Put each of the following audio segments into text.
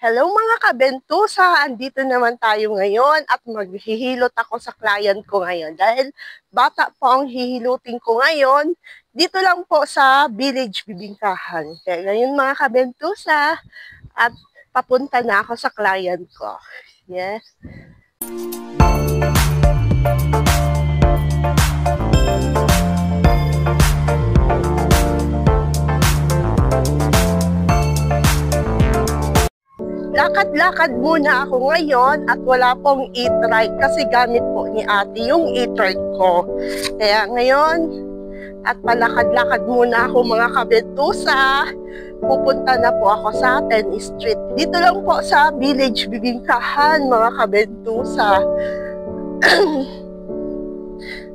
Hello mga kabentusa! Andito naman tayo ngayon at maghihilot ako sa client ko ngayon. Dahil bata po ang hihilutin ko ngayon, dito lang po sa Village Bibingkahan. Kaya ngayon mga kabentusa, at papunta na ako sa client ko. Yes. Lakad-lakad muna ako ngayon at wala pong e-trike kasi gamit po ni ate yung e-trike ko. Kaya ngayon, at palakad-lakad muna ako mga kabentusa. Pupunta na po ako sa 10th Street. Dito lang po sa Village Bibingkahan mga kabentusa.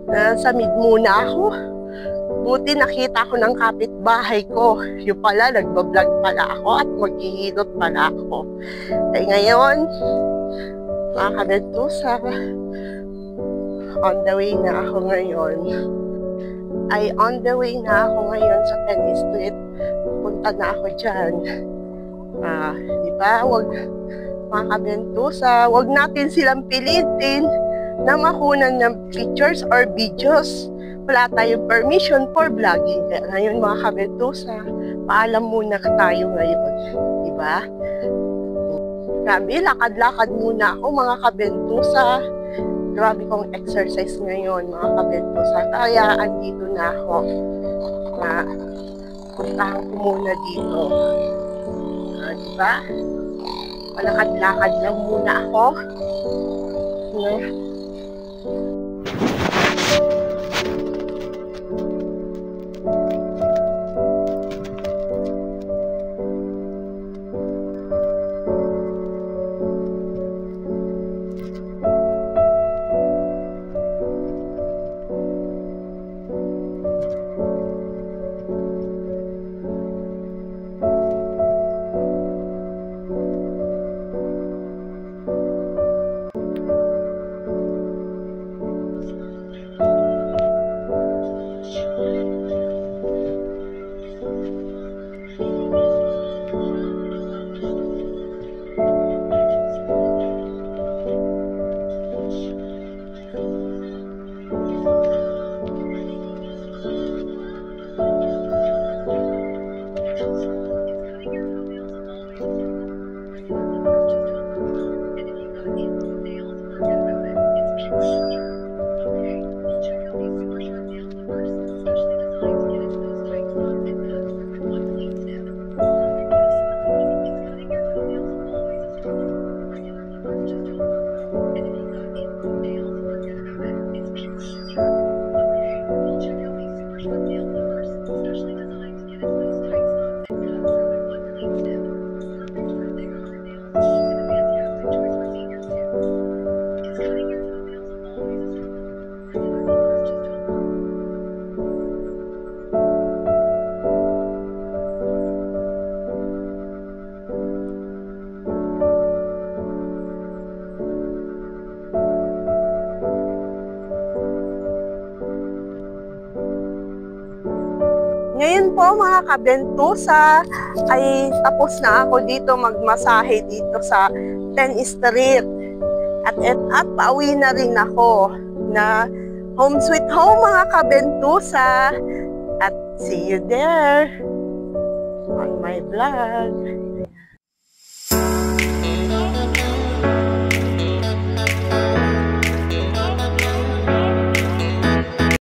Nasa mid muna ako. Buti nakita ko ng kapitbahay ko. Yung pala, nagbablog pala ako at maghihilot pala ako. Kaya ngayon, mga kabentusa, on the way na ako ngayon. On the way na ako ngayon sa 10th Street. Punta na ako dyan. Di ba? Mga kabentusa, wag natin silang pilitin na makunan ng pictures or videos. Wala tayong permission for vlogging. Kaya ngayon mga kabentusa, paalam muna tayo ngayon. Diba? Grabe, lakad-lakad muna ako mga kabentusa. Grabe kong exercise ngayon mga kabentusa. Kaya andito na ako. Puntahan ko muna dito. Diba? Palakad-lakad lang muna ako. Ngayon po mga kabentusa, ay tapos na ako dito magmasahe dito sa 10th Street. At pauwi na rin ako na home sweet home mga kabentusa. At see you there on my vlog.